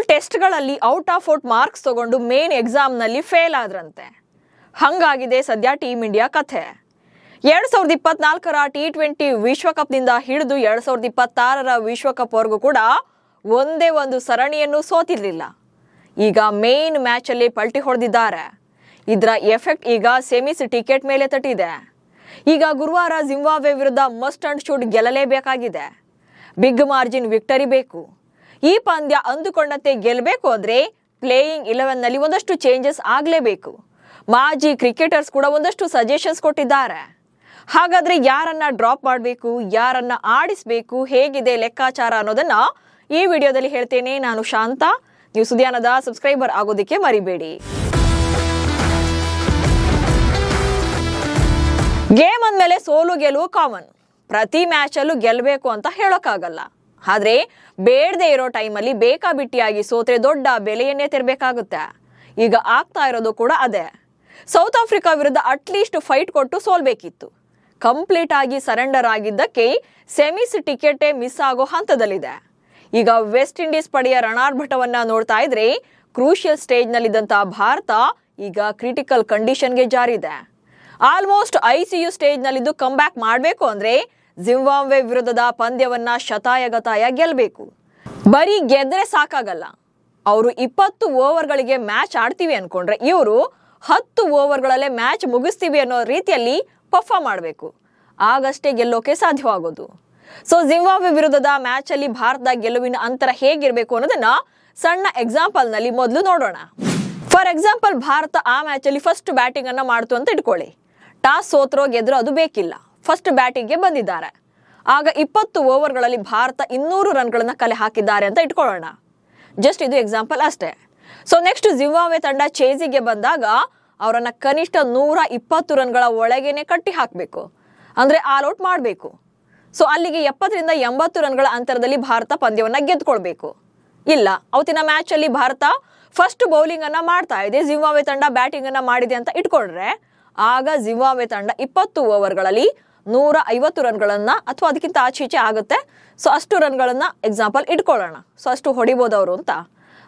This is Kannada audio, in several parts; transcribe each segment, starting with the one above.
ಟೆಸ್ಟ್ಗಳಲ್ಲಿ ಔಟ್ ಆಫ್ ಔಟ್ ಮಾರ್ಕ್ಸ್ ತಗೊಂಡು ಮೇನ್ ಎಕ್ಸಾಮ್ನಲ್ಲಿ ಫೇಲ್ ಆದ್ರಂತೆ. ಹಂಗಾಗಿದೆ ಸದ್ಯ ಟೀಮ್ ಇಂಡಿಯಾ ಕಥೆ. 2024ರ T20 ವಿಶ್ವಕಪ್ನಿಂದ ಹಿಡಿದು 2026ರ ವಿಶ್ವಕಪ್ವರೆಗೂ ಕೂಡ ಒಂದೇ ಒಂದು ಸರಣಿಯನ್ನು ಸೋತಿರ್ಲಿಲ್ಲ. ಈಗ ಮೇನ್ ಮ್ಯಾಚಲ್ಲಿ ಪಲ್ಟಿ ಹೊಡೆದಿದ್ದಾರೆ. ಇದರ ಎಫೆಕ್ಟ್ ಈಗ ಸೆಮಿಸ್ ಟಿಕೆಟ್ ಮೇಲೆ ತಟ್ಟಿದೆ. ಈಗ ಗುರುವಾರ ಜಿಂಬಾಬ್ವೆ ವಿರುದ್ಧ ಮಸ್ಟ್ ಅಂಡ್ ಶುಡ್ ಗೆಲ್ಲಲೇಬೇಕಾಗಿದೆ. ಬಿಗ್ ಮಾರ್ಜಿನ್ ವಿಕ್ಟರಿ ಬೇಕು. ಈ ಪಂದ್ಯ ಅಂದುಕೊಂಡಂತೆ ಗೆಲ್ಲಬೇಕು ಅಂದ್ರೆ ಪ್ಲೇಯಿಂಗ್ 11ನಲ್ಲಿ ಒಂದಷ್ಟು ಚೇಂಜಸ್ ಆಗಲೇಬೇಕು. ಮಾಜಿ ಕ್ರಿಕೆಟರ್ಸ್ ಕೂಡ ಒಂದಷ್ಟು ಸಜೆಷನ್ಸ್ ಕೊಟ್ಟಿದ್ದಾರೆ. ಹಾಗಾದ್ರೆ ಯಾರನ್ನ ಡ್ರಾಪ್ ಮಾಡಬೇಕು, ಯಾರನ್ನ ಆಡಿಸಬೇಕು, ಹೇಗಿದೆ ಲೆಕ್ಕಾಚಾರ ಅನ್ನೋದನ್ನ ಈ ವಿಡಿಯೋದಲ್ಲಿ ಹೇಳ್ತೇನೆ. ನಾನು ಶಾಂತ. ನೀವು ಸುದ್ಯಾನದ ಸಬ್ಸ್ಕ್ರೈಬರ್ ಆಗೋದಕ್ಕೆ ಮರಿಬೇಡಿ. ಗೇಮ್ ಅಂದಮೇಲೆ ಸೋಲು ಗೆಲುವು ಕಾಮನ್. ಪ್ರತಿ ಮ್ಯಾಚಲ್ಲೂ ಗೆಲ್ಲಬೇಕು ಅಂತ ಹೇಳೋಕ್ಕಾಗಲ್ಲ. ಆದ್ರೆ ಬೇಡದೆ ಇರೋ ಟೈಮಲ್ಲಿ ಬೇಕಾಬಿಟ್ಟಿಯಾಗಿ ಸೋತ್ರೆ ದೊಡ್ಡ ಬೆಲೆಯನ್ನೇ ತೆರಬೇಕಾಗುತ್ತೆ. ಈಗ ಆಗ್ತಾ ಇರೋದು ಕೂಡ ಅದೇ. ಸೌತ್ ಆಫ್ರಿಕಾ ವಿರುದ್ಧ ಅಟ್ಲೀಸ್ಟ್ ಫೈಟ್ ಕೊಟ್ಟು ಸೋಲ್ಬೇಕಿತ್ತು. ಕಂಪ್ಲೀಟ್ ಆಗಿ ಸರೆಂಡರ್ ಆಗಿದ್ದಕ್ಕೆ ಸೆಮಿಸ್ ಟಿಕೆಟೇ ಮಿಸ್ ಆಗೋ ಹಂತದಲ್ಲಿದೆ. ಈಗ ವೆಸ್ಟ್ ಇಂಡೀಸ್ ಪಡೆಯ ರಣಾರ್ಭಟವನ್ನ ನೋಡ್ತಾ ಇದ್ರೆ ಕ್ರೂಷಿಯಲ್ ಸ್ಟೇಜ್ನಲ್ಲಿದ್ದಂತಹ ಭಾರತ ಈಗ ಕ್ರಿಟಿಕಲ್ ಕಂಡೀಷನ್ಗೆ ಜಾರಿದೆ. ಆಲ್ಮೋಸ್ಟ್ ICU ಸ್ಟೇಜ್ನಲ್ಲಿದ್ದು ಕಮ್ ಬ್ಯಾಕ್ ಮಾಡಬೇಕು ಅಂದ್ರೆ ಜಿಂಬಾಬ್ವೆ ವಿರುದ್ಧದ ಪಂದ್ಯವನ್ನ ಶತಾಯಗತಾಯ ಗೆಲ್ಲಬೇಕು. ಬರೀ ಗೆದ್ರೆ ಸಾಕಾಗಲ್ಲ. ಅವರು 20 ಓವರ್ಗಳಿಗೆ ಮ್ಯಾಚ್ ಆಡ್ತೀವಿ ಅನ್ಕೊಂಡ್ರೆ ಇವರು 10 ಓವರ್ಗಳಲ್ಲೇ ಮ್ಯಾಚ್ ಮುಗಿಸ್ತೀವಿ ಅನ್ನೋ ರೀತಿಯಲ್ಲಿ ಪರ್ಫಾರ್ಮ್ ಮಾಡಬೇಕು. ಆಗಷ್ಟೇ ಗೆಲ್ಲೋಕೆ ಸಾಧ್ಯವಾಗೋದು. ಸೊ ಜಿಂಬಾಬ್ವೆ ವಿರುದ್ಧದ ಮ್ಯಾಚ್ ಅಲ್ಲಿ ಭಾರತದ ಗೆಲುವಿನ ಅಂತರ ಹೇಗಿರಬೇಕು ಅನ್ನೋದನ್ನ ಸಣ್ಣ ಎಕ್ಸಾಂಪಲ್ ನಲ್ಲಿ ಮೊದಲು ನೋಡೋಣ. ಫಾರ್ ಎಕ್ಸಾಂಪಲ್, ಭಾರತ ಆ ಮ್ಯಾಚ್ ಅಲ್ಲಿ ಫಸ್ಟ್ ಬ್ಯಾಟಿಂಗ್ ಅನ್ನ ಮಾಡ್ತು ಅಂತ ಇಟ್ಕೊಳ್ಳಿ. ಟಾಸ್ ಸೋತ್ರೋ ಗೆದ್ರೋ ಅದು ಬೇಕಿಲ್ಲ, ಫಸ್ಟ್ ಬ್ಯಾಟಿಂಗ್ಗೆ ಬಂದಿದ್ದಾರೆ. ಆಗ 20 ಓವರ್ಗಳಲ್ಲಿ ಭಾರತ 200 ರನ್ಗಳನ್ನ ಕಲೆ ಹಾಕಿದ್ದಾರೆ ಅಂತ ಇಟ್ಕೊಳ್ಳೋಣ. ಜಸ್ಟ್ ಇದು ಎಕ್ಸಾಂಪಲ್ ಅಷ್ಟೇ. ಸೊ ನೆಕ್ಸ್ಟ್ ಜಿಂಬಾಬ್ವೆ ತಂಡ ಚೇಸಿಗೆ ಬಂದಾಗ ಅವರನ್ನ ಕನಿಷ್ಠ 120 ರನ್ಗಳ ಒಳಗೇನೆ ಕಟ್ಟಿ ಹಾಕಬೇಕು, ಅಂದ್ರೆ ಆಲ್ ಔಟ್ ಮಾಡಬೇಕು. ಸೊ ಅಲ್ಲಿಗೆ 70ರಿಂದ 80 ರನ್ಗಳ ಅಂತರದಲ್ಲಿ ಭಾರತ ಪಂದ್ಯವನ್ನ ಗೆದ್ಕೊಳ್ಬೇಕು. ಇಲ್ಲ, ಅವತ್ತಿನ ಮ್ಯಾಚ್ ಅಲ್ಲಿ ಭಾರತ ಫಸ್ಟ್ ಬೌಲಿಂಗ್ ಅನ್ನ ಮಾಡ್ತಾ ಇದೆ, ಜಿಂಬಾಬ್ವೆ ತಂಡ ಬ್ಯಾಟಿಂಗ್ ಅನ್ನ ಮಾಡಿದೆ ಅಂತ ಇಟ್ಕೊಂಡ್ರೆ ಆಗ ಜಿಂಬಾಬ್ವೆ ತಂಡ 20 ಓವರ್ಗಳಲ್ಲಿ 150 ರನ್ಗಳನ್ನ ಅಥವಾ ಅದಕ್ಕಿಂತ ಆಚೆ ಆಗುತ್ತೆ. ಸೊ ಅಷ್ಟು ರನ್ಗಳನ್ನ ಎಕ್ಸಾಂಪಲ್ ಇಟ್ಕೊಳ್ಳೋಣ. ಸೊ ಅಷ್ಟು ಹೊಡಿಬೋದು ಅವರು ಅಂತ.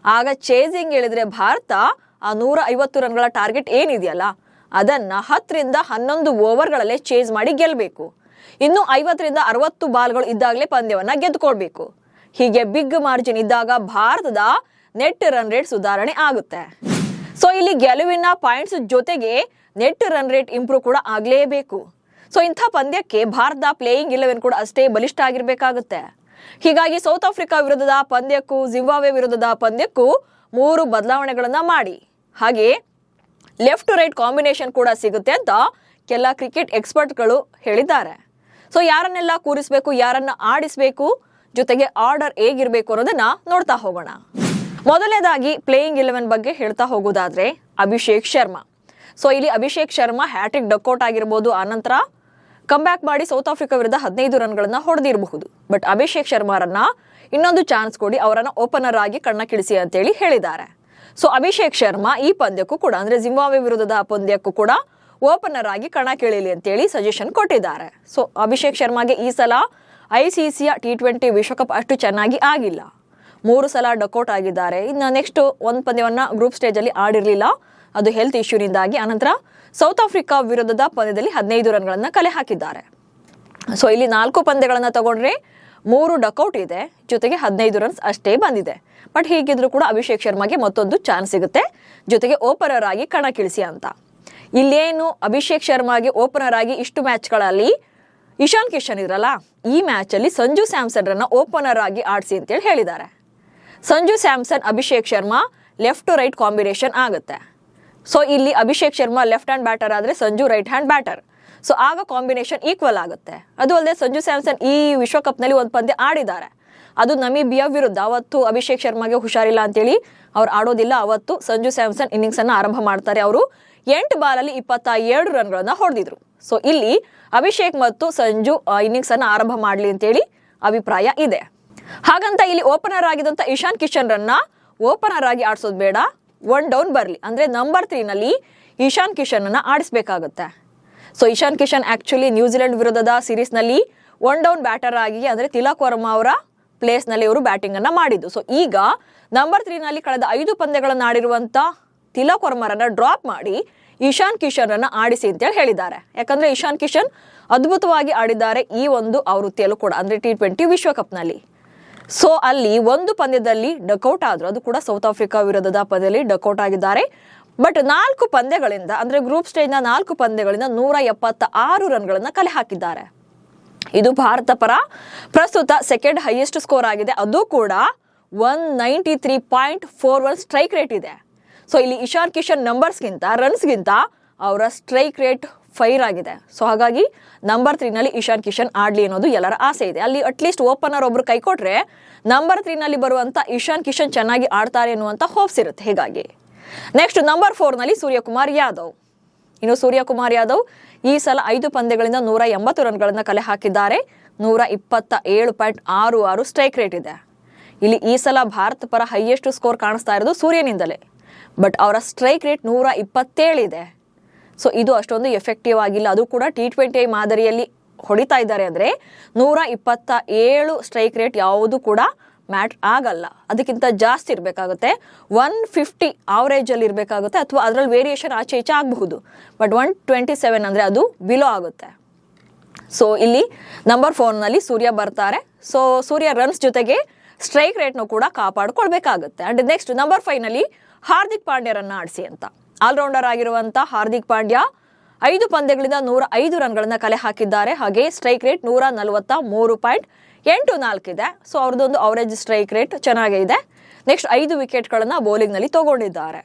ಆಗ ಚೇಸಿಂಗ್ ಹೇಳಿದ್ರೆ ಭಾರತ ಆ 150 ರನ್ಗಳ ಟಾರ್ಗೆಟ್ ಏನಿದೆಯಲ್ಲ ಅದನ್ನ 10ರಿಂದ 11 ಓವರ್ಗಳಲ್ಲೇ ಚೇಸ್ ಮಾಡಿ ಗೆಲ್ಲಬೇಕು. ಇನ್ನು 50ರಿಂದ 60 ಬಾಲ್ಗಳು ಇದ್ದಾಗಲೇ ಪಂದ್ಯವನ್ನ ಗೆದ್ಕೊಳ್ಬೇಕು. ಹೀಗೆ ಬಿಗ್ ಮಾರ್ಜಿನ್ ಇದ್ದಾಗ ಭಾರತದ ನೆಟ್ ರನ್ ರೇಟ್ ಸುಧಾರಣೆ ಆಗುತ್ತೆ. ಸೊ ಇಲ್ಲಿ ಗೆಲುವಿನ ಪಾಯಿಂಟ್ಸ್ ಜೊತೆಗೆ ನೆಟ್ ರನ್ ರೇಟ್ ಇಂಪ್ರೂವ್ ಕೂಡ ಆಗಲೇಬೇಕು. ಸೊ ಇಂಥ ಪಂದ್ಯಕ್ಕೆ ಭಾರತದ ಪ್ಲೇಯಿಂಗ್ 11 ಕೂಡ ಅಷ್ಟೇ ಬಲಿಷ್ಠ ಆಗಿರ್ಬೇಕಾಗುತ್ತೆ. ಹೀಗಾಗಿ ಸೌತ್ ಆಫ್ರಿಕಾ ವಿರುದ್ಧದ ಪಂದ್ಯಕ್ಕೂ ಜಿಂಬಾಬ್ವೆ ವಿರುದ್ಧದ ಪಂದ್ಯಕ್ಕೂ 3 ಬದಲಾವಣೆಗಳನ್ನ ಮಾಡಿ, ಹಾಗೆ ಲೆಫ್ಟ್ ಟು ರೈಟ್ ಕಾಂಬಿನೇಷನ್ ಕೂಡ ಸಿಗುತ್ತೆ ಅಂತ ಕೆಲ ಕ್ರಿಕೆಟ್ ಎಕ್ಸ್ಪರ್ಟ್ಗಳು ಹೇಳಿದ್ದಾರೆ. ಸೊ ಯಾರನ್ನೆಲ್ಲ ಕೂರಿಸಬೇಕು, ಯಾರನ್ನ ಆಡಿಸಬೇಕು, ಜೊತೆಗೆ ಆರ್ಡರ್ ಹೇಗಿರಬೇಕು ಅನ್ನೋದನ್ನ ನೋಡ್ತಾ ಹೋಗೋಣ. ಮೊದಲನೇದಾಗಿ ಪ್ಲೇಯಿಂಗ್ 11 ಬಗ್ಗೆ ಹೇಳ್ತಾ ಹೋಗೋದಾದ್ರೆ ಅಭಿಷೇಕ್ ಶರ್ಮಾ. ಸೊ ಇಲ್ಲಿ ಅಭಿಷೇಕ್ ಶರ್ಮಾ ಹ್ಯಾಟ್ರಿಕ್ ಡಕ್ಔಟ್ ಆಗಿರ್ಬೋದು, ಆನಂತರ ಕಮ್ ಬ್ಯಾಕ್ ಮಾಡಿ ಸೌತ್ ಆಫ್ರಿಕಾ ವಿರುದ್ಧ 15 ರನ್ಗಳನ್ನ ಹೊಡೆದಿರಬಹುದು. ಬಟ್ ಅಭಿಷೇಕ್ ಶರ್ಮಾರನ್ನ ಇನ್ನೊಂದು ಚಾನ್ಸ್ ಕೊಡಿ, ಅವರನ್ನ ಓಪನರ್ ಆಗಿ ಕಣ್ಣಕ್ಕಿಳಿಸಿ ಅಂತೇಳಿ ಹೇಳಿದ್ದಾರೆ. ಸೊ ಅಭಿಷೇಕ್ ಶರ್ಮಾ ಈ ಪಂದ್ಯಕ್ಕೂ ಕೂಡ ಅಂದ್ರೆ ಜಿಂಬಾಬ್ವೆ ವಿರುದ್ಧದ ಪಂದ್ಯಕ್ಕೂ ಕೂಡ ಓಪನರ್ ಆಗಿ ಕಣಕ್ಕಿಳಿಲಿ ಅಂತೇಳಿ ಸಜೆಷನ್ ಕೊಟ್ಟಿದ್ದಾರೆ. ಸೊ ಅಭಿಷೇಕ್ ಶರ್ಮಾಗೆ ಈ ಸಲ ICCಯ T20 ವಿಶ್ವಕಪ್ ಅಷ್ಟು ಚೆನ್ನಾಗಿ ಆಗಿಲ್ಲ. 3 ಸಲ ಡಕ್ಔಟ್ ಆಗಿದ್ದಾರೆ. ಇನ್ನು ನೆಕ್ಸ್ಟ್ ಒಂದು ಪಂದ್ಯವನ್ನ ಗ್ರೂಪ್ ಸ್ಟೇಜ್ ಅಲ್ಲಿ ಆಡಿರ್ಲಿಲ್ಲ, ಅದು ಹೆಲ್ತ್ ಇಶ್ಯೂನಿಂದಾಗಿ. ಆನಂತರ ಸೌತ್ ಆಫ್ರಿಕಾ ವಿರುದ್ಧದ ಪಂದ್ಯದಲ್ಲಿ 15 ರನ್ಗಳನ್ನ ಕಲೆ ಹಾಕಿದ್ದಾರೆ. ಸೊ ಇಲ್ಲಿ 4 ಪಂದ್ಯಗಳನ್ನ ತಗೊಂಡ್ರೆ 3 ಡಕ್ಔಟ್ ಇದೆ, ಜೊತೆಗೆ 15 ರನ್ಸ್ ಅಷ್ಟೇ ಬಂದಿದೆ. ಬಟ್ ಹೀಗಿದ್ರು ಕೂಡ ಅಭಿಷೇಕ್ ಶರ್ಮಾಗೆ ಮತ್ತೊಂದು ಚಾನ್ಸ್ ಸಿಗುತ್ತೆ, ಜೊತೆಗೆ ಓಪನರ್ ಆಗಿ ಕಣಕ್ಕಿಳಿಸಿ ಅಂತ. ಇಲ್ಲೇನು ಅಭಿಷೇಕ್ ಶರ್ಮಾಗೆ ಓಪನರ್ ಆಗಿ ಇಷ್ಟು ಮ್ಯಾಚ್ಗಳಲ್ಲಿ ಇಶಾನ್ ಕಿಶನ್ ಇರಲ್ಲ, ಈ ಮ್ಯಾಚ್ ಅಲ್ಲಿ ಸಂಜು ಸ್ಯಾಮ್ಸನ್ ರನ್ನ ಓಪನರ್ ಆಗಿ ಆಡಿಸಿ ಅಂತೇಳಿ ಹೇಳಿದ್ದಾರೆ. Sanju Samson Abhishek Sharma left to right combination ಆಗುತ್ತೆ. ಸೊ ಇಲ್ಲಿ Abhishek Sharma left hand batter ಆದ್ರೆ Sanju right hand batter. So ಆಗ ಕಾಂಬಿನೇಷನ್ ಈಕ್ವಲ್ ಆಗುತ್ತೆ. ಅದು ಅಲ್ಲದೆ ಸಂಜು ಸ್ಯಾಮ್ಸನ್ ಈ ವಿಶ್ವಕಪ್ನಲ್ಲಿ ಒಂದು ಪಂದ್ಯ ಆಡಿದ್ದಾರೆ, ಅದು ನಮೀಬಿಯಾ ವಿರುದ್ಧ. ಅವತ್ತು ಅಭಿಷೇಕ್ ಶರ್ಮಾಗೆ ಹುಷಾರಿಲ್ಲ ಅಂತೇಳಿ ಅವ್ರು ಆಡೋದಿಲ್ಲ. ಅವತ್ತು ಸಂಜು ಸ್ಯಾಮ್ಸನ್ ಇನ್ನಿಂಗ್ಸ್ ಅನ್ನ ಆರಂಭ ಮಾಡ್ತಾರೆ. ಅವರು 8 ಬಾಲಲ್ಲಿ 27 ರನ್ಗಳನ್ನ ಹೊಡೆದಿದ್ರು. ಸೊ ಇಲ್ಲಿ ಅಭಿಷೇಕ್ ಮತ್ತು ಸಂಜು ಇನ್ನಿಂಗ್ಸ್ ಅನ್ನ ಆರಂಭ ಮಾಡ್ಲಿ ಅಂತೇಳಿ ಅಭಿಪ್ರಾಯ ಇದೆ. ಹಾಗಂತ ಇಲ್ಲಿ ಓಪನರ್ ಆಗಿದ್ದಂತ ಇಶಾನ್ ಕಿಶನ್ ರನ್ನ ಓಪನರ್ ಆಗಿ ಆಡಿಸೋದು ಬೇಡ, 1 ಡೌನ್ ಬರಲಿ ಅಂದ್ರೆ ನಂಬರ್ 3 ನಲ್ಲಿ ಇಶಾನ್ ಕಿಶನ್ ಅನ್ನ ಆಡಿಸ್ಬೇಕಾಗುತ್ತೆ. ಸೊ ಇಶಾನ್ ಕಿಶನ್ ಆಕ್ಚುಲಿ ನ್ಯೂಜಿಲೆಂಡ್ ವಿರುದ್ಧದ ಸೀರೀಸ್ ನಲ್ಲಿ 1 ಡೌನ್ ಬ್ಯಾಟರ್ ಆಗಿ ಅಂದ್ರೆ ತಿಲಕ್ ವರ್ಮಾ ಅವರ ಪ್ಲೇಸ್ನಲ್ಲಿ ಇವರು ಬ್ಯಾಟಿಂಗ್ ಅನ್ನ ಮಾಡಿದ್ದು. ಸೊ ಈಗ ನಂಬರ್ 3 ನಲ್ಲಿ ಕಳೆದ 5 ಪಂದ್ಯಗಳನ್ನು ಆಡಿರುವಂತ ತಿಲಕ್ ವರ್ಮರನ್ನ ಡ್ರಾಪ್ ಮಾಡಿ ಇಶಾನ್ ಕಿಶನ್ ಅನ್ನ ಆಡಿಸಿ ಅಂತೇಳಿ ಹೇಳಿದ್ದಾರೆ. ಯಾಕಂದ್ರೆ ಇಶಾನ್ ಕಿಶನ್ ಅದ್ಭುತವಾಗಿ ಆಡಿದ್ದಾರೆ ಈ ಒಂದು ಆವೃತ್ತಿಯಲ್ಲೂ ಕೂಡ, ಅಂದ್ರೆ T20 ವಿಶ್ವಕಪ್ನಲ್ಲಿ. ಸೊ ಅಲ್ಲಿ ಒಂದು ಪಂದ್ಯದಲ್ಲಿ ಡಕ್ಔಟ್ ಆದ್ರು, ಅದು ಕೂಡ ಸೌತ್ ಆಫ್ರಿಕಾ ವಿರುದ್ಧದ ಪಂದ್ಯದಲ್ಲಿ ಡಕ್ಔಟ್ ಆಗಿದ್ದಾರೆ. ಬಟ್ 4 ಪಂದ್ಯಗಳಿಂದ ಅಂದ್ರೆ ಗ್ರೂಪ್ ಸ್ಟೇಜ್ನ 4 ಪಂದ್ಯಗಳಿಂದ 176 ರನ್ಗಳನ್ನ ಕಲೆ ಹಾಕಿದ್ದಾರೆ. ಇದು ಭಾರತ ಪರ ಪ್ರಸ್ತುತ ಸೆಕೆಂಡ್ ಹೈಯೆಸ್ಟ್ ಸ್ಕೋರ್ ಆಗಿದೆ. ಅದು ಕೂಡ 193.41 ಸ್ಟ್ರೈಕ್ ರೇಟ್ ಇದೆ. ಸೊ ಇಲ್ಲಿ ಇಶಾನ್ ಕಿಶನ್ ನಂಬರ್ಸ್ಗಿಂತ ರನ್ಸ್ಗಿಂತ ಅವರ ಸ್ಟ್ರೈಕ್ ರೇಟ್ ಫೈರ್ ಆಗಿದೆ. ಸೊ ಹಾಗಾಗಿ ನಂಬರ್ 3 ನಲ್ಲಿ ಇಶಾನ್ ಕಿಶನ್ ಆಡ್ಲಿ ಅನ್ನೋದು ಎಲ್ಲರ ಆಸೆ ಇದೆ. ಅಲ್ಲಿ ಅಟ್ಲೀಸ್ಟ್ ಓಪನರ್ ಒಬ್ರು ಕೈ ಕೊಟ್ರೆ ನಂಬರ್ 3 ನಲ್ಲಿ ಬರುವಂತ ಇಶಾನ್ ಕಿಶನ್ ಚೆನ್ನಾಗಿ ಆಡ್ತಾರೆ ಎನ್ನುವಂತ ಹೋಪ್ಸ್ ಇರುತ್ತೆ. ಹೀಗಾಗಿ ನೆಕ್ಸ್ಟ್ ನಂಬರ್ 4 ನಲ್ಲಿ ಸೂರ್ಯಕುಮಾರ್ ಯಾದವ್. ಇನ್ನು ಸೂರ್ಯಕುಮಾರ್ ಯಾದವ್ ಈ ಸಲ 5 ಪಂದ್ಯಗಳಿಂದ 180 ರನ್ಗಳನ್ನ ಕಲೆ ಹಾಕಿದ್ದಾರೆ. 127.66 ಸ್ಟ್ರೈಕ್ ರೇಟ್ ಇದೆ. ಇಲ್ಲಿ ಈ ಸಲ ಭಾರತ ಪರ ಹೈಯೆಸ್ಟ್ ಸ್ಕೋರ್ ಕಾಣಿಸ್ತಾ ಇರೋದು ಸೂರ್ಯನಿಂದಲೇ. ಬಟ್ ಅವರ ಸ್ಟ್ರೈಕ್ ರೇಟ್ 127 ಇದೆ. ಸೊ ಇದು ಅಷ್ಟೊಂದು ಎಫೆಕ್ಟಿವ್ ಆಗಿಲ್ಲ. ಅದು ಕೂಡ T20 ಮಾದರಿಯಲ್ಲಿ ಹೊಡಿತಾ ಇದ್ದಾರೆ ಅಂದ್ರೆ 127 ಸ್ಟ್ರೈಕ್ ರೇಟ್ ಯಾವುದು ಕೂಡ ಮ್ಯಾಟ್ ಆಗಲ್ಲ. ಅದಕ್ಕಿಂತ ಜಾಸ್ತಿ ಇರಬೇಕಾಗುತ್ತೆ. 150 ಆವರೇಜ್ ಅಲ್ಲಿ ಇರಬೇಕಾಗುತ್ತೆ, ಅಥವಾ ಅದರಲ್ಲಿ ವೇರಿಯೇಷನ್ ಆಚೆ ಈಚೆ ಆಗಬಹುದು. ಬಟ್ 127 ಅಂದ್ರೆ ಅದು ಬಿಲೋ ಆಗುತ್ತೆ. ಸೊ ಇಲ್ಲಿ ನಂಬರ್ 4 ನಲ್ಲಿ ಸೂರ್ಯ ಬರ್ತಾರೆ. ಸೊ ಸೂರ್ಯ ರನ್ಸ್ ಜೊತೆಗೆ ಸ್ಟ್ರೈಕ್ ರೇಟ್ನು ಕೂಡ ಕಾಪಾಡಿಕೊಳ್ಬೇಕಾಗುತ್ತೆ. ಅಂಡ್ ನೆಕ್ಸ್ಟ್ ನಂಬರ್ 5 ನಲ್ಲಿ ಹಾರ್ದಿಕ್ ಪಾಂಡ್ಯರನ್ನ ಆಡಿಸಿ ಅಂತ. ಆಲ್ರೌಂಡರ್ ಆಗಿರುವಂತ ಹಾರ್ದಿಕ್ ಪಾಂಡ್ಯ 5 ಪಂದ್ಯಗಳಿಂದ 105 ರನ್ಗಳನ್ನ ಕಲೆ ಹಾಕಿದ್ದಾರೆ. ಹಾಗೆ ಸ್ಟ್ರೈಕ್ ರೇಟ್ 143.84 ಇದೆ. ಸೊ ಅವ್ರದ್ದೊಂದು ಅವರೇಜ್ ಸ್ಟ್ರೈಕ್ ರೇಟ್ ಚೆನ್ನಾಗೇ ಇದೆ. ನೆಕ್ಸ್ಟ್ 5 ವಿಕೆಟ್ಗಳನ್ನ ಬೌಲಿಂಗ್ ನಲ್ಲಿ ತಗೊಂಡಿದ್ದಾರೆ.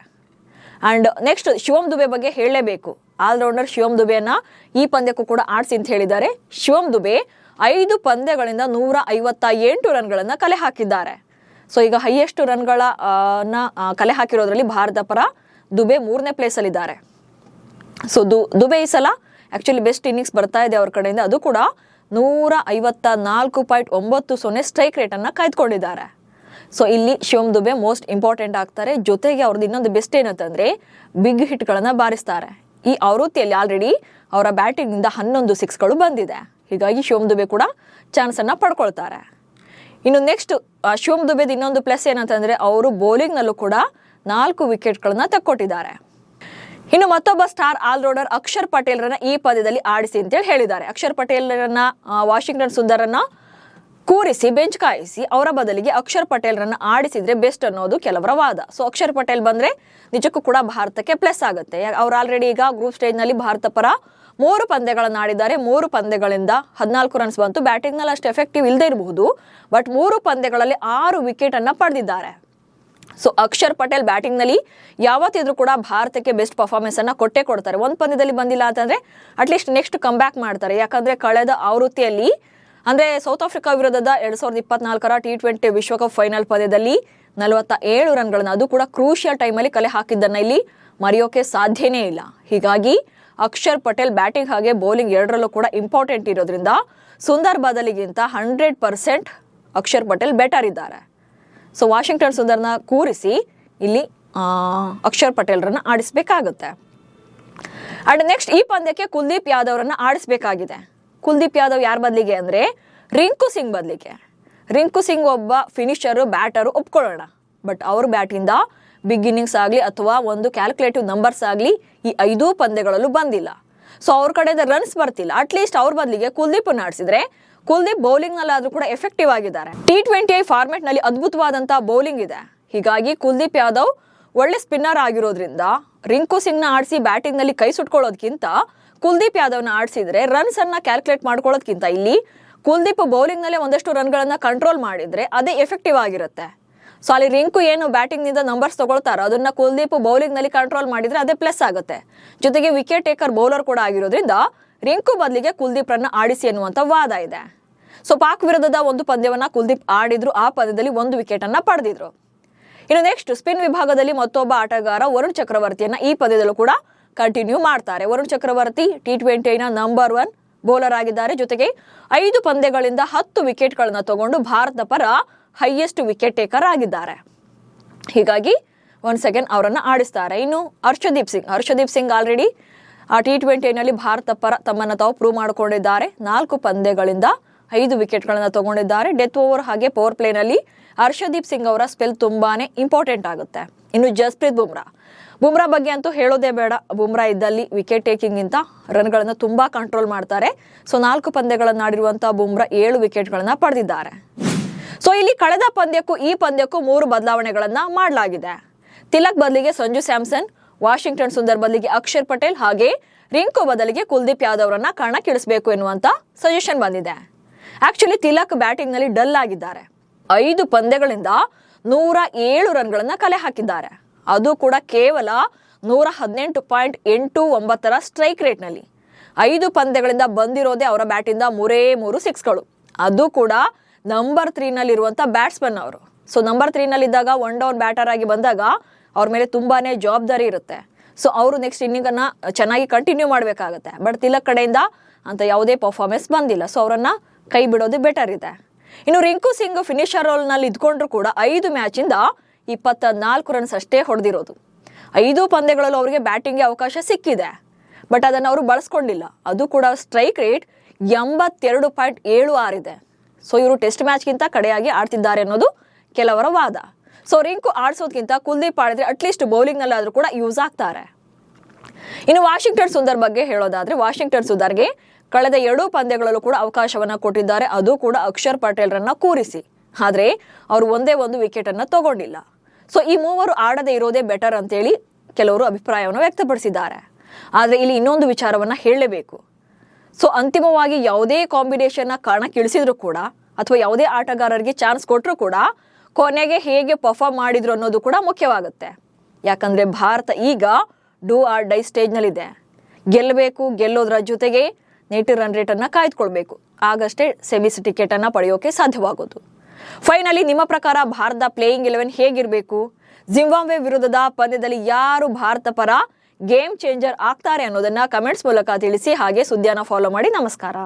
ಅಂಡ್ ನೆಕ್ಸ್ಟ್ ಶಿವಮ್ ದುಬೆ ಬಗ್ಗೆ ಹೇಳಲೇಬೇಕು. ಆಲ್ರೌಂಡರ್ ಶಿವಮ್ ದುಬೆಯನ್ನ ಈ ಪಂದ್ಯಕ್ಕೂ ಕೂಡ ಆಡಿಸಿ ಅಂತ ಹೇಳಿದ್ದಾರೆ. ಶಿವಮ್ ದುಬೆ 5 ಪಂದ್ಯಗಳಿಂದ 158 ರನ್ಗಳನ್ನ ಕಲೆ ಹಾಕಿದ್ದಾರೆ. ಸೊ ಈಗ ಹೈಯೆಸ್ಟ್ ರನ್ಗಳ ಕಲೆ ಹಾಕಿರೋದ್ರಲ್ಲಿ ಭಾರತ ಪರ ದುಬೆ 3ನೇ ಪ್ಲೇಸ್ ಅಲ್ಲಿ ಇದ್ದಾರೆ. ಸೊ ದುಬೆ ಈ ಸಲ ಆಕ್ಚುಲಿ ಬೆಸ್ಟ್ ಇನ್ನಿಂಗ್ಸ್ ಬರ್ತಾ ಇದೆ ಅವ್ರ ಕಡೆಯಿಂದ. ಅದು ಕೂಡ 154.90 ಸ್ಟ್ರೈಕ್ ರೇಟ್ ಅನ್ನ ಕಾಯ್ದುಕೊಂಡಿದ್ದಾರೆ. ಸೊ ಇಲ್ಲಿ ಶಿವಮ್ ದುಬೆ ಮೋಸ್ಟ್ ಇಂಪಾರ್ಟೆಂಟ್ ಆಗ್ತಾರೆ. ಜೊತೆಗೆ ಅವ್ರದ್ದು ಇನ್ನೊಂದು ಬೆಸ್ಟ್ ಏನಂತಂದ್ರೆ ಬಿಗ್ ಹಿಟ್ ಗಳನ್ನ ಬಾರಿಸ್ತಾರೆ. ಈ ಆವೃತ್ತಿಯಲ್ಲಿ ಆಲ್ರೆಡಿ ಅವರ ಬ್ಯಾಟಿಂಗ್ ನಿಂದ 11 ಸಿಕ್ಸ್ಗಳು ಬಂದಿದೆ. ಹೀಗಾಗಿ ಶಿವಮ್ ದುಬೆ ಕೂಡ ಚಾನ್ಸ್ ಅನ್ನ ಪಡ್ಕೊಳ್ತಾರೆ. ಇನ್ನು ನೆಕ್ಸ್ಟ್ ಶಿವಮ್ ದುಬೆದ ಇನ್ನೊಂದು ಪ್ಲಸ್ ಏನಂತಂದ್ರೆ ಅವರು ಬೌಲಿಂಗ್ ನಲ್ಲೂ ಕೂಡ 4 ವಿಕೆಟ್ಗಳನ್ನ ತಕ್ಕೊಟ್ಟಿದ್ದಾರೆ. ಇನ್ನು ಮತ್ತೊಬ್ಬ ಸ್ಟಾರ್ ಆಲ್ರೌಂಡರ್ ಅಕ್ಷರ್ ಪಟೇಲ್ರನ್ನ ಈ ಪಂದ್ಯದಲ್ಲಿ ಆಡಿಸಿ ಅಂತೇಳಿ ಹೇಳಿದ್ದಾರೆ. ಅಕ್ಷರ್ ಪಟೇಲ್ರನ್ನ ವಾಷಿಂಗ್ಟನ್ ಸುಂದರನ್ನ ಕೂರಿಸಿ ಬೆಂಚ್ ಕಾಯಿಸಿ ಅವರ ಬದಲಿಗೆ ಅಕ್ಷರ್ ಪಟೇಲ್ರನ್ನ ಆಡಿಸಿದ್ರೆ ಬೆಸ್ಟ್ ಅನ್ನೋದು ಕೆಲವರ ವಾದ. ಸೊ ಅಕ್ಷರ್ ಪಟೇಲ್ ಬಂದ್ರೆ ನಿಜಕ್ಕೂ ಕೂಡ ಭಾರತಕ್ಕೆ ಪ್ಲಸ್ ಆಗುತ್ತೆ. ಅವ್ರು ಆಲ್ರೆಡಿ ಈಗ ಗ್ರೂಪ್ ಸ್ಟೇಜ್ ನಲ್ಲಿ ಭಾರತ ಪರ 3 ಪಂದ್ಯಗಳನ್ನ ಆಡಿದ್ದಾರೆ. 3 ಪಂದ್ಯಗಳಿಂದ 14 ರನ್ಸ್ ಬಂತು. ಬ್ಯಾಟಿಂಗ್ ನಲ್ಲಿ ಅಷ್ಟು ಎಫೆಕ್ಟಿವ್ ಇಲ್ಲದೆ ಇರಬಹುದು, ಬಟ್ 3 ಪಂದ್ಯಗಳಲ್ಲಿ 6 ವಿಕೆಟ್ ಅನ್ನ ಪಡೆದಿದ್ದಾರೆ. ಸೊ ಅಕ್ಷರ್ ಪಟೇಲ್ ಬ್ಯಾಟಿಂಗ್ ನಲ್ಲಿ ಯಾವತ್ತಿದ್ರೂ ಕೂಡ ಭಾರತಕ್ಕೆ ಬೆಸ್ಟ್ ಪರ್ಫಾರ್ಮೆನ್ಸ್ ಅನ್ನ ಕೊಟ್ಟೇ ಕೊಡ್ತಾರೆ. ಒಂದು ಪಂದ್ಯದಲ್ಲಿ ಬಂದಿಲ್ಲ ಅಂತಂದ್ರೆ ಅಟ್ಲೀಸ್ಟ್ ನೆಕ್ಸ್ಟ್ ಕಮ್ ಬ್ಯಾಕ್ ಮಾಡ್ತಾರೆ. ಯಾಕಂದ್ರೆ ಕಳೆದ ಆವೃತ್ತಿಯಲ್ಲಿ ಅಂದ್ರೆ ಸೌತ್ ಆಫ್ರಿಕಾ ವಿರುದ್ಧದ 2024ರ T20 ವಿಶ್ವಕಪ್ ಫೈನಲ್ ಪಂದ್ಯದಲ್ಲಿ 47 ರನ್ಗಳನ್ನ, ಅದು ಕೂಡ ಕ್ರೂಷಿಯಲ್ ಟೈಮಲ್ಲಿ ಕಲೆ ಹಾಕಿದ್ದನ್ನ ಇಲ್ಲಿ ಮರೆಯೋಕೆ ಸಾಧ್ಯನೇ ಇಲ್ಲ. ಹೀಗಾಗಿ ಅಕ್ಷರ್ ಪಟೇಲ್ ಬ್ಯಾಟಿಂಗ್ ಹಾಗೆ ಬೌಲಿಂಗ್ ಎರಡರಲ್ಲೂ ಕೂಡ ಇಂಪಾರ್ಟೆಂಟ್ ಇರೋದ್ರಿಂದ ಸುಂದರ್ ಬದಲಿಗಿಂತ 100% ಅಕ್ಷರ್ ಪಟೇಲ್ ಬೆಟರ್ ಇದ್ದಾರೆ. ಸೊ ವಾಷಿಂಗ್ಟನ್ ಸುಂದರ್ನ ಕೂರಿಸಿ ಇಲ್ಲಿ ಅಕ್ಷರ್ ಪಟೇಲ್ರನ್ನ ಆಡಿಸಬೇಕಾಗುತ್ತೆ. ಅಂಡ್ ನೆಕ್ಸ್ಟ್ ಈ ಪಂದ್ಯಕ್ಕೆ ಕುಲ್ದೀಪ್ ಯಾದವ್ ಅವರನ್ನ ಆಡಿಸಬೇಕಾಗಿದೆ. ಕುಲ್ದೀಪ್ ಯಾದವ್ ಯಾರ ಬದಲಿಗೆ ಅಂದ್ರೆ ರಿಂಕು ಸಿಂಗ್ ಬದಲಿಗೆ. ರಿಂಕು ಸಿಂಗ್ ಒಬ್ಬ ಫಿನಿಷರು, ಬ್ಯಾಟರು ಒಪ್ಕೊಳ್ಳೋಣ. ಬಟ್ ಅವ್ರ ಬ್ಯಾಟಿಂದ ಬಿಗ್ ಇನ್ನಿಂಗ್ಸ್ ಆಗಲಿ ಅಥವಾ ಒಂದು ಕ್ಯಾಲ್ಕುಲೇಟಿವ್ ನಂಬರ್ಸ್ ಆಗಲಿ ಈ 5 ಪಂದ್ಯಗಳಲ್ಲೂ ಬಂದಿಲ್ಲ. ಸೊ ಅವ್ರ ಕಡೆಯಿಂದ ರನ್ಸ್ ಬರ್ತಿಲ್ಲ. ಅಟ್ಲೀಸ್ಟ್ ಅವ್ರ ಬದಲಿಗೆ ಕುಲ್ದೀಪ್ ಆಡಿಸಿದ್ರೆ ಕುಲ್ದೀಪ್ ಬೌಲಿಂಗ್ ನಲ್ಲಿ ಆದ್ರೂ ಕೂಡ ಎಫೆಕ್ಟಿವ್ ಆಗಿದ್ದಾರೆ. T20 ಫಾರ್ಮೆಟ್ ನಲ್ಲಿ ಅದ್ಭುತವಾದಂತಹ ಬೌಲಿಂಗ್ ಇದೆ. ಹೀಗಾಗಿ ಕುಲ್ದೀಪ್ ಯಾದವ್ ಒಳ್ಳೆ ಸ್ಪಿನ್ನರ್ ಆಗಿರೋದ್ರಿಂದ ರಿಂಕು ಸಿಂಗ್ ನ ಆಡಿಸಿ ಬ್ಯಾಟಿಂಗ್ ನಲ್ಲಿ ಕೈ ಸುಟ್ಕೊಳ್ಳೋದಕ್ಕಿಂತ ಕುಲ್ದೀಪ್ ಯಾದವ್ನ ಆಡಿಸಿದ್ರೆ ರನ್ಸ್ ಅನ್ನ ಕ್ಯಾಲ್ಕುಲೇಟ್ ಮಾಡ್ಕೊಳ್ಳೋದಕ್ಕಿಂತ ಇಲ್ಲಿ ಕುಲ್ದೀಪ್ ಬೌಲಿಂಗ್ ನಲ್ಲೇ ಒಂದಷ್ಟು ರನ್ಗಳನ್ನ ಕಂಟ್ರೋಲ್ ಮಾಡಿದ್ರೆ ಅದೇ ಎಫೆಕ್ಟಿವ್ ಆಗಿರುತ್ತೆ. ಸೊ ಅಲ್ಲಿ ರಿಂಕು ಏನು ಬ್ಯಾಟಿಂಗ್ ನಿಂದ ನಂಬರ್ಸ್ ತಗೊಳ್ತಾರೋ ಅದನ್ನ ಕುಲ್ದೀಪ್ ಬೌಲಿಂಗ್ ನಲ್ಲಿ ಕಂಟ್ರೋಲ್ ಮಾಡಿದ್ರೆ ಅದೇ ಪ್ಲಸ್ ಆಗುತ್ತೆ. ಜೊತೆಗೆ ವಿಕೆಟ್ ಟೇಕರ್ ಬೌಲರ್ ಕೂಡ ಆಗಿರೋದ್ರಿಂದ ರಿಂಕು ಬದಲಿಗೆ ಕುಲ್ದೀಪ್ ರನ್ನ ಆಡಿಸಿ ಅನ್ನುವಂತ ವಾದ ಇದೆ. ಸೊ ಪಾಕ್ ವಿರುದ್ಧದ ಒಂದು ಪಂದ್ಯವನ್ನ ಕುಲ್ದೀಪ್ ಆಡಿದ್ರು. ಆ ಪಂದ್ಯದಲ್ಲಿ 1 ವಿಕೆಟ್ ಅನ್ನ ಪಡೆದಿದ್ರು. ಇನ್ನು ನೆಕ್ಸ್ಟ್ ಸ್ಪಿನ್ ವಿಭಾಗದಲ್ಲಿ ಮತ್ತೊಬ್ಬ ಆಟಗಾರ ವರುಣ್ ಚಕ್ರವರ್ತಿಯನ್ನ ಈ ಪಂದ್ಯದಲ್ಲೂ ಕೂಡ ಕಂಟಿನ್ಯೂ ಮಾಡ್ತಾರೆ. ವರುಣ್ ಚಕ್ರವರ್ತಿ T20 ನಂಬರ್ 1 ಬೌಲರ್ ಆಗಿದ್ದಾರೆ. ಜೊತೆಗೆ 5 ಪಂದ್ಯಗಳಿಂದ 10 ವಿಕೆಟ್ಗಳನ್ನ ತಗೊಂಡು ಭಾರತ ಪರ ಹೈಯೆಸ್ಟ್ ವಿಕೆಟ್ ಟೇಕರ್ ಆಗಿದ್ದಾರೆ. ಹೀಗಾಗಿ ಒನ್ಸ್ ಅಗೇನ್ ಅವರನ್ನ ಆಡಿಸ್ತಾರೆ. ಇನ್ನು ಹರ್ಷದೀಪ್ ಸಿಂಗ್ ಆಲ್ರೆಡಿ T20 ನಲ್ಲಿ ಭಾರತ ಪರ ತಮ್ಮನ್ನ ತಾವು ಪ್ರೂವ್ ಮಾಡಿಕೊಂಡಿದ್ದಾರೆ. 4 ಪಂದ್ಯಗಳಿಂದ 5 ವಿಕೆಟ್ಗಳನ್ನು ತಗೊಂಡಿದ್ದಾರೆ. ಡೆತ್ ಓವರ್ ಹಾಗೆ ಪವರ್ ಪ್ಲೇನಲ್ಲಿ ಹರ್ಷದೀಪ್ ಸಿಂಗ್ ಅವರ ಸ್ಪೆಲ್ ತುಂಬಾನೇ ಇಂಪಾರ್ಟೆಂಟ್ ಆಗುತ್ತೆ. ಇನ್ನು ಜಸ್ಪ್ರೀತ್ ಬುಮ್ರಾ ಬಗ್ಗೆ ಅಂತೂ ಹೇಳೋದೇ ಬೇಡ. ಬುಮ್ರಾ ಇದ್ದಲ್ಲಿ ವಿಕೆಟ್ ಟೇಕಿಂಗ್ ಗಿಂತ ರನ್ಗಳನ್ನು ತುಂಬಾ ಕಂಟ್ರೋಲ್ ಮಾಡ್ತಾರೆ. ಸೊ 4 ಪಂದ್ಯಗಳನ್ನಾಡಿರುವಂತಹ ಬುಮ್ರಾ 7 ವಿಕೆಟ್ಗಳನ್ನ ಪಡೆದಿದ್ದಾರೆ. ಸೊ ಇಲ್ಲಿ ಕಳೆದ ಪಂದ್ಯಕ್ಕೂ ಈ ಪಂದ್ಯಕ್ಕೂ 3 ಬದಲಾವಣೆಗಳನ್ನ ಮಾಡಲಾಗಿದೆ. ತಿಲಕ್ ಬದಲಿಗೆ ಸಂಜು ಸ್ಯಾಮ್ಸನ್, ವಾಷಿಂಗ್ಟನ್ ಸುಂದರ್ ಬದಲಿಗೆ ಅಕ್ಷರ್ ಪಟೇಲ್ ಹಾಗೆ ರಿಂಕು ಬದಲಿಗೆ ಕುಲ್ದೀಪ್ ಯಾದವ್ ರನ್ನ ಕಣಕ್ಕಿಳಿಸಬೇಕು ಎನ್ನುವಂತ ಸಜೆಷನ್ ಬಂದಿದೆ. ಆಕ್ಚುಲಿ ತಿಲಕ್ ಬ್ಯಾಟಿಂಗ್ ನಲ್ಲಿ ಡಲ್ ಆಗಿದ್ದಾರೆ. 5 ಪಂದ್ಯಗಳಿಂದ 107 ರನ್ಗಳನ್ನ ಕಲೆ ಹಾಕಿದ್ದಾರೆ. ಅದು ಕೂಡ ಕೇವಲ 118.89 ಸ್ಟ್ರೈಕ್ ರೇಟ್ ನಲ್ಲಿ. 5 ಪಂದ್ಯಗಳಿಂದ ಬಂದಿರೋದೇ ಅವರ ಬ್ಯಾಟಿಂದ 3 ಸಿಕ್ಸ್ಗಳು. ಅದು ಕೂಡ ನಂಬರ್ 3 ನಲ್ಲಿರುವಂತ ಬ್ಯಾಟ್ಸ್ಮನ್ ಅವರು. ಸೊ ನಂಬರ್ 3 ನಲ್ಲಿದ್ದಾಗ 1 ಡೌನ್ ಬ್ಯಾಟರ್ ಆಗಿ ಬಂದಾಗ ಅವ್ರ ಮೇಲೆ ತುಂಬಾನೇ ಜವಾಬ್ದಾರಿ ಇರುತ್ತೆ. ಸೊ ಅವರು ನೆಕ್ಸ್ಟ್ ಇನ್ನಿಂಗ್ ಅನ್ನ ಚೆನ್ನಾಗಿ ಕಂಟಿನ್ಯೂ ಮಾಡಬೇಕಾಗುತ್ತೆ. ಬಟ್ ತಿಲಕ್ ಕಡೆಯಿಂದ ಅಂತ ಯಾವುದೇ ಪರ್ಫಾರ್ಮೆನ್ಸ್ ಬಂದಿಲ್ಲ. ಸೊ ಅವರನ್ನ ಕೈ ಬಿಡೋದು ಬೆಟರ್ ಇದೆ. ಇನ್ನು ರಿಂಕು ಸಿಂಗ್ ಫಿನಿಶರ್ ರೋಲ್ ನಲ್ಲಿ ಇದ್ಕೊಂಡ್ರು ಕೂಡ 5 ಮ್ಯಾಚ್ ಇಂದ 24 ರನ್ಸ್ ಅಷ್ಟೇ ಹೊಡೆದಿರೋದು. 5 ಪಂದ್ಯಗಳಲ್ಲೂ ಅವರಿಗೆ ಬ್ಯಾಟಿಂಗ್ಗೆ ಅವಕಾಶ ಸಿಕ್ಕಿದೆ, ಬಟ್ ಅದನ್ನು ಅವರು ಬಳಸ್ಕೊಂಡಿಲ್ಲ. ಅದು ಕೂಡ ಸ್ಟ್ರೈಕ್ ರೇಟ್ 82.76 ಇದೆ. ಸೊ ಇವರು ಟೆಸ್ಟ್ ಮ್ಯಾಚ್ಗಿಂತ ಕಡೆಯಾಗಿ ಆಡ್ತಿದ್ದಾರೆ ಅನ್ನೋದು ಕೆಲವರ ವಾದ. ಸೊ ರಿಂಕು ಆಡ್ಸೋದ್ಕಿಂತ ಕುಲ್ದೀಪ್ ಆಡಿದ್ರೆ ಅಟ್ಲೀಸ್ಟ್ ಬೌಲಿಂಗ್ ನಲ್ಲಿ ಆದ್ರೂ ಕೂಡ ಯೂಸ್ ಆಗ್ತಾರೆ. ಇನ್ನು ವಾಷಿಂಗ್ಟನ್ ಸುಂದರ್ ಬಗ್ಗೆ ಹೇಳೋದಾದ್ರೆ, ವಾಷಿಂಗ್ಟನ್ ಸುಂದರ್ಗೆ ಕಳೆದ 2 ಪಂದ್ಯಗಳಲ್ಲೂ ಕೂಡ ಅವಕಾಶವನ್ನ ಕೊಟ್ಟಿದ್ದಾರೆ. ಅದು ಕೂಡ ಅಕ್ಷರ್ ಪಟೇಲ್ ರನ್ನ ಕೂರಿಸಿ. ಆದ್ರೆ ಅವರು ಒಂದೇ ಒಂದು ವಿಕೆಟ್ ಅನ್ನ ತಗೊಂಡಿಲ್ಲ. ಸೊ ಈ ಮೂವರು ಆಡದೆ ಇರೋದೇ ಬೆಟರ್ ಅಂತೇಳಿ ಕೆಲವರು ಅಭಿಪ್ರಾಯವನ್ನು ವ್ಯಕ್ತಪಡಿಸಿದ್ದಾರೆ. ಆದ್ರೆ ಇಲ್ಲಿ ಇನ್ನೊಂದು ವಿಚಾರವನ್ನ ಹೇಳಲೇಬೇಕು. ಸೊ ಅಂತಿಮವಾಗಿ ಯಾವುದೇ ಕಾಂಬಿನೇಷನ್ ಕಣಕ್ಕಿಳಿಸಿದ್ರು ಕೂಡ ಅಥವಾ ಯಾವುದೇ ಆಟಗಾರರಿಗೆ ಚಾನ್ಸ್ ಕೊಟ್ಟರು ಕೂಡ ಕೊನೆಗೆ ಹೇಗೆ ಪರ್ಫಾರ್ಮ್ ಮಾಡಿದ್ರು ಅನ್ನೋದು ಕೂಡ ಮುಖ್ಯವಾಗುತ್ತೆ. ಯಾಕಂದ್ರೆ ಭಾರತ ಈಗ ಡೂ ಆರ್ ಡೈ ಸ್ಟೇಜ್ ನಲ್ಲಿದೆ. ಗೆಲ್ಲಬೇಕು, ಗೆಲ್ಲೋದ್ರ ಜೊತೆಗೆ ನೆಟ್ ರನ್ ರೇಟ್ ಅನ್ನ ಕಾಯ್ದುಕೊಳ್ಬೇಕು. ಆಗಷ್ಟೇ ಸೆಮಿಸ್ ಟಿಕೆಟ್ ಅನ್ನ ಪಡೆಯೋಕೆ ಸಾಧ್ಯವಾಗೋದು. ಫೈನಲಿ ನಿಮ್ಮ ಪ್ರಕಾರ ಭಾರತದ ಪ್ಲೇಯಿಂಗ್ 11 ಹೇಗಿರಬೇಕು? ಜಿಂಬಾಬ್ವೆ ವಿರುದ್ಧದ ಪಂದ್ಯದಲ್ಲಿ ಯಾರು ಭಾರತ ಪರ ಗೇಮ್ ಚೇಂಜರ್ ಆಗ್ತಾರೆ ಅನ್ನೋದನ್ನ ಕಮೆಂಟ್ಸ್ ಮೂಲಕ ತಿಳಿಸಿ. ಹಾಗೆ ಸುದ್ದಿಯನ್ನ ಫಾಲೋ ಮಾಡಿ. ನಮಸ್ಕಾರ.